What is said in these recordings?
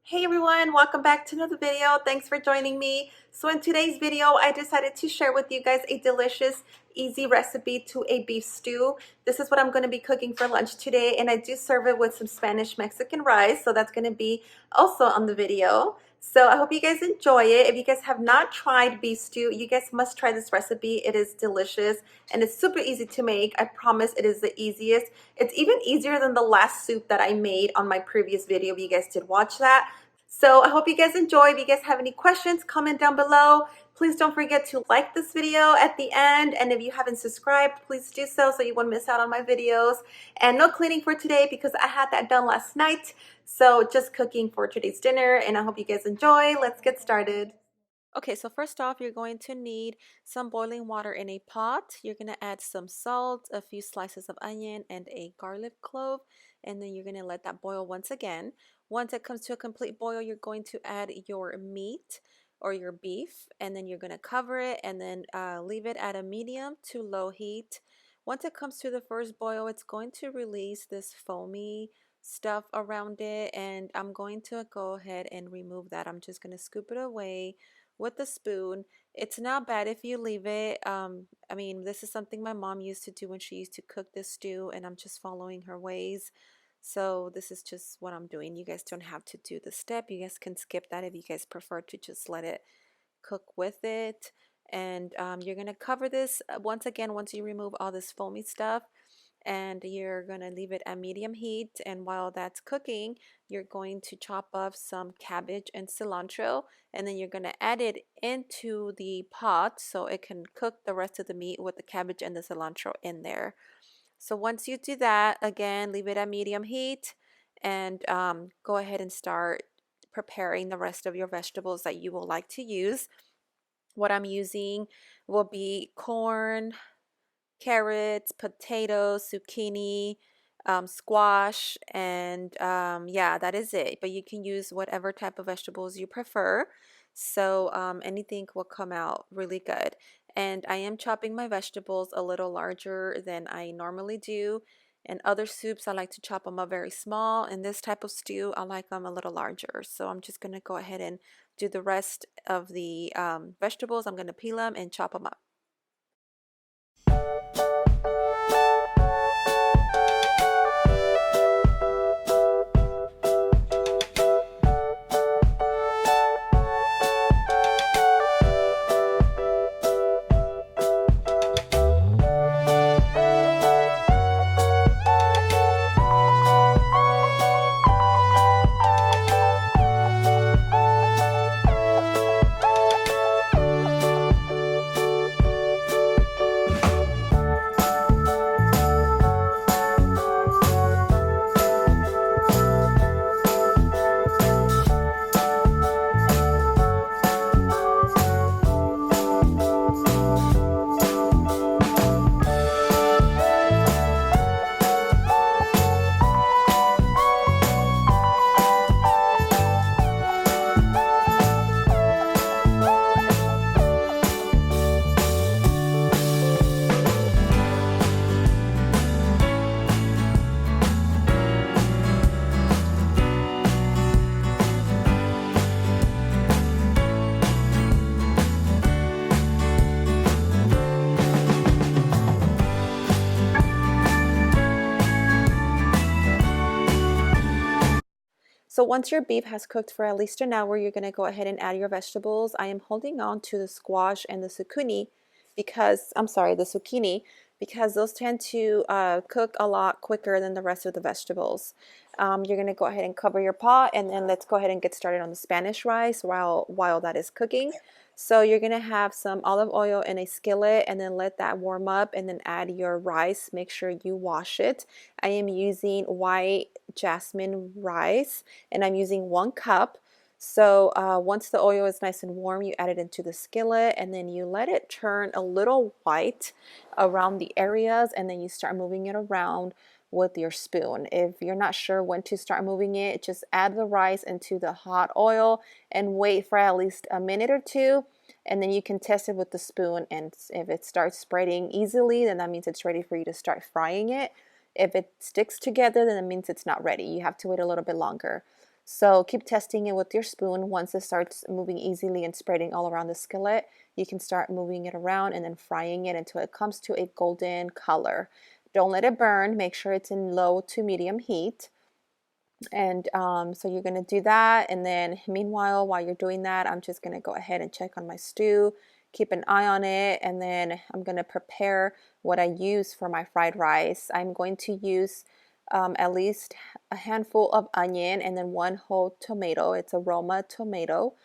Hey everyone, welcome back to another video. Thanks for joining me. So in today's video, I decided to share with you guys a delicious, easy recipe to a beef stew. This is what I'm going to be cooking for lunch today, and I do serve it with some Spanish Mexican rice, so that's going to be also on the video. So I hope you guys enjoy it. If you guys have not tried beef stew, you guys must try this recipe. It is delicious and it's super easy to make. I promise it is the easiest. It's even easier than the last soup that I made on my previous video if you guys did watch that. So I hope you guys enjoy. If you guys have any questions, comment down below. Please don't forget to like this video at the end. And if you haven't subscribed, please do so you won't miss out on my videos. And no cleaning for today because I had that done last night. So just cooking for today's dinner, and I hope you guys enjoy. Let's get started. Okay, so first off, you're going to need some boiling water in a pot. You're going to add some salt, a few slices of onion, and a garlic clove. And then you're going to let that boil once again. Once it comes to a complete boil, you're going to add your meat or your beef. And then you're going to cover it and then leave it at a medium to low heat. Once it comes to the first boil, it's going to release this foamy stuff around it. And I'm going to go ahead and remove that. I'm just going to scoop it away with the spoon. It's not bad if you leave it. I mean, this is something my mom used to do when she used to cook this stew, and I'm just following her ways. So this is just what I'm doing. You guys don't have to do the step. You guys can skip that if you guys prefer to just let it cook with it. And you're going to cover this once again once you remove all this foamy stuff, and you're going to leave it at medium heat. And while that's cooking, you're going to chop up some cabbage and cilantro, and then you're going to add it into the pot so it can cook the rest of the meat with the cabbage and the cilantro in there. So once you do that, again, leave it at medium heat, and go ahead and start preparing the rest of your vegetables that you will like to use. What I'm using will be corn, carrots, potatoes, zucchini, squash, and yeah, that is it. But you can use whatever type of vegetables you prefer. So anything will come out really good. And I am chopping my vegetables a little larger than I normally do. In other soups, I like to chop them up very small. In this type of stew, I like them a little larger. So I'm just going to go ahead and do the rest of the vegetables. I'm going to peel them and chop them up. So once your beef has cooked for at least an hour, you're going to go ahead and add your vegetables. I am holding on to the squash and the zucchini the zucchini, because those tend to cook a lot quicker than the rest of the vegetables. You're going to go ahead and cover your pot, and then let's go ahead and get started on the Spanish rice while that is cooking. So you're going to have some olive oil in a skillet, and then let that warm up, and then add your rice. Make sure you wash it. I am using white jasmine rice, and I'm using 1 cup. So once the oil is nice and warm, you add it into the skillet, and then you let it turn a little white around the areas, and then you start moving it around with your spoon. If you're not sure when to start moving it, just add the rice into the hot oil and wait for at least a minute or two, and then you can test it with the spoon, and if it starts spreading easily, then that means it's ready for you to start frying it. If it sticks together, then it means it's not ready. You have to wait a little bit longer. So keep testing it with your spoon. Once it starts moving easily and spreading all around the skillet, you can start moving it around and then frying it until it comes to a golden color. Don't let it burn. Make sure it's in low to medium heat. And so you're going to do that. And then meanwhile, while you're doing that, I'm just going to go ahead and check on my stew, keep an eye on it. And then I'm going to prepare what I use for my fried rice. I'm going to use at least a handful of onion and then one whole tomato. It's a Roma tomato.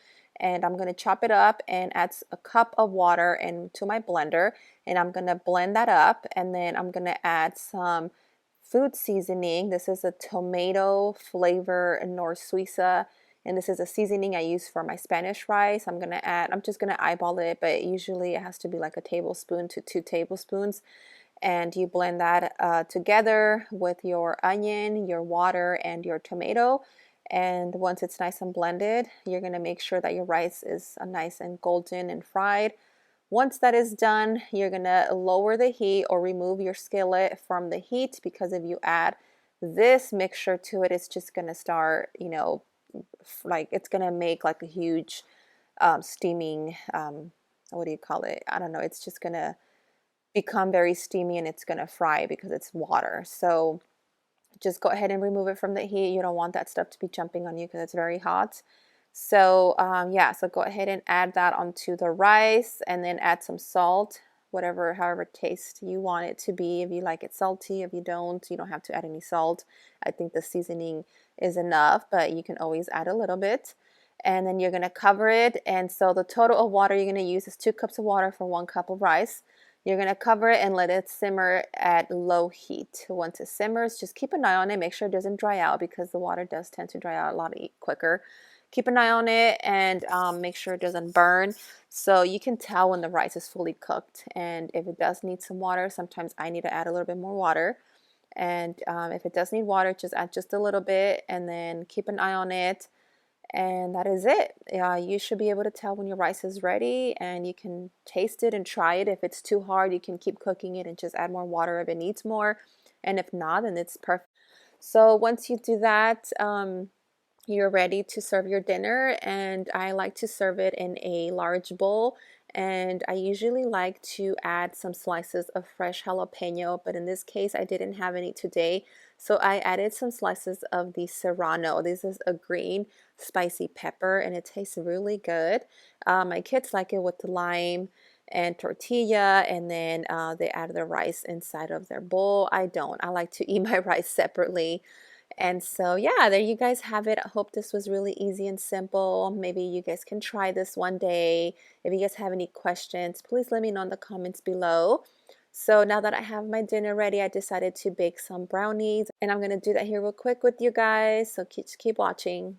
And I'm going to chop it up and add a cup of water into my blender. And I'm going to blend that up. And then I'm going to add some food seasoning. This is a tomato flavor Nor Suiza, and this is a seasoning I use for my Spanish rice. I'm just gonna eyeball it, but usually it has to be like a tablespoon to 2 tablespoons. And you blend that together with your onion, your water, and your tomato. And once it's nice and blended, you're gonna make sure that your rice is nice and golden and fried. Once that is done, you're gonna lower the heat or remove your skillet from the heat, because if you add this mixture to it, it's just gonna start, like it's gonna make like a huge steaming, what do you call it? I don't know. It's just gonna become very steamy and it's gonna fry because it's water. So just go ahead and remove it from the heat. You don't want that stuff to be jumping on you because it's very hot. So yeah, so go ahead and add that onto the rice and then add some salt, however taste you want it to be. If you like it salty, if you don't have to add any salt. I think the seasoning is enough, but you can always add a little bit. And then you're gonna cover it. And so the total of water you're gonna use is 2 cups of water for 1 cup of rice. You're going to cover it and let it simmer at low heat. Once it simmers, just keep an eye on it. Make sure it doesn't dry out because the water does tend to dry out a lot quicker. Keep an eye on it and make sure it doesn't burn. So you can tell when the rice is fully cooked. And if it does need some water, sometimes I need to add a little bit more water. And if it does need water, just add just a little bit and then keep an eye on it. And that is it. You should be able to tell when your rice is ready, and you can taste it and try it. If it's too hard, you can keep cooking it and just add more water if it needs more. And if not, then it's perfect. So once you do that, you're ready to serve your dinner. And I like to serve it in a large bowl. And I usually like to add some slices of fresh jalapeno, but in this case, I didn't have any today. So I added some slices of the serrano. This is a green spicy pepper and it tastes really good. My kids like it with the lime and tortilla, and then they add the rice inside of their bowl. I don't. I like to eat my rice separately. And so, yeah, there you guys have it. I hope this was really easy and simple. Maybe you guys can try this one day. If you guys have any questions, please let me know in the comments below. So now that I have my dinner ready, I decided to bake some brownies, and I'm going to do that here real quick with you guys. So keep watching.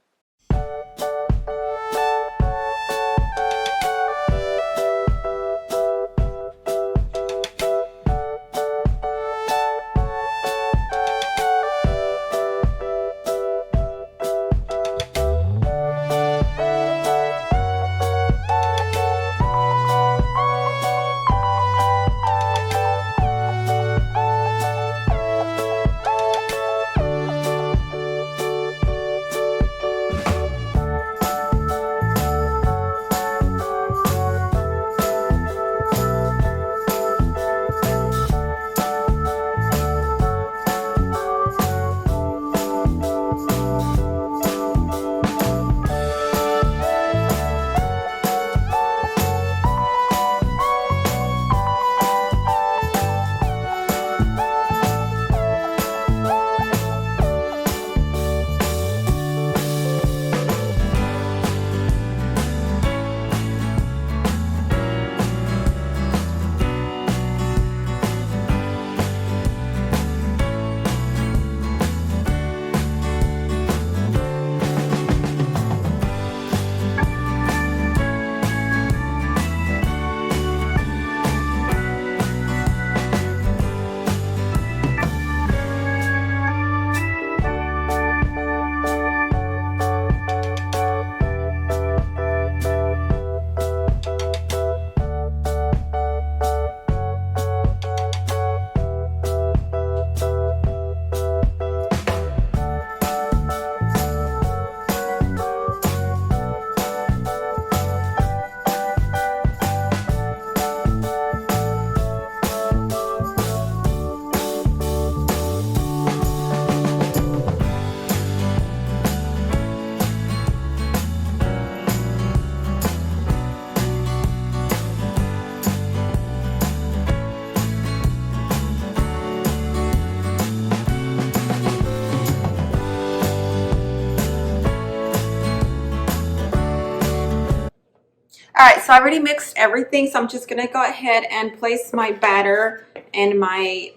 All right, so I already mixed everything, so I'm just gonna go ahead and place my batter and my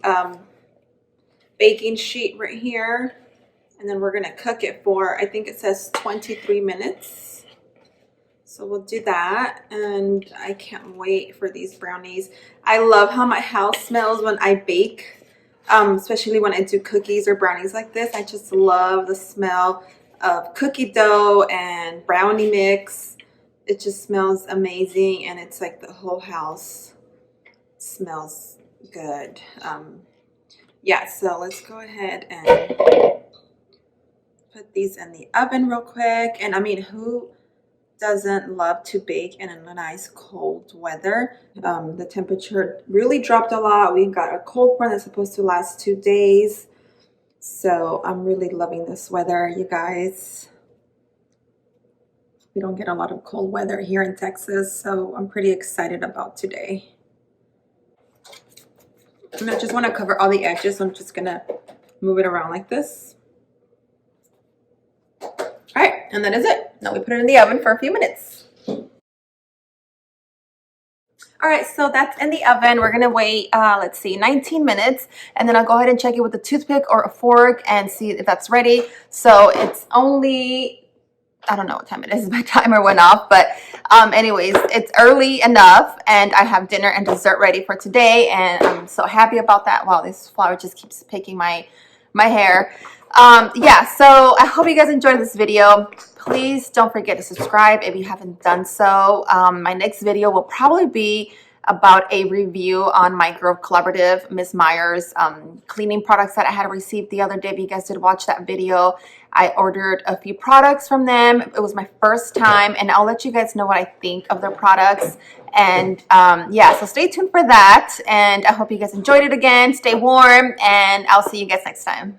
baking sheet right here, and then we're gonna cook it for, I think it says 23 minutes. So we'll do that, and I can't wait for these brownies. I love how my house smells when I bake, especially when I do cookies or brownies like this. I just love the smell of cookie dough and brownie mix. It just smells amazing, and it's like the whole house smells good. Yeah, so let's go ahead and put these in the oven real quick. And I mean, who doesn't love to bake in a nice cold weather? The temperature really dropped a lot. We got a cold front that's supposed to last 2 days. So I'm really loving this weather, you guys. We don't get a lot of cold weather here in Texas, so I'm pretty excited about today. And I just want to cover all the edges, so I'm just gonna move it around like this. All right, and that is it. Now we put it in the oven for a few minutes. All right, so that's in the oven. We're gonna wait, let's see, 19 minutes, and then I'll go ahead and check it with a toothpick or a fork and see if that's ready. So it's only, I don't know what time it is. My timer went off, but anyways, it's early enough, and I have dinner and dessert ready for today, and I'm so happy about that. Wow, this flower just keeps picking my hair. Yeah, so I hope you guys enjoyed this video. Please don't forget to subscribe if you haven't done so. My next video will probably be about a review on my Grove Collaborative, Miss Meyer's cleaning products that I had received the other day. If you guys did watch that video, I ordered a few products from them. It was my first time, and I'll let you guys know what I think of their products. And yeah, so stay tuned for that, and I hope you guys enjoyed it again. Stay warm, and I'll see you guys next time.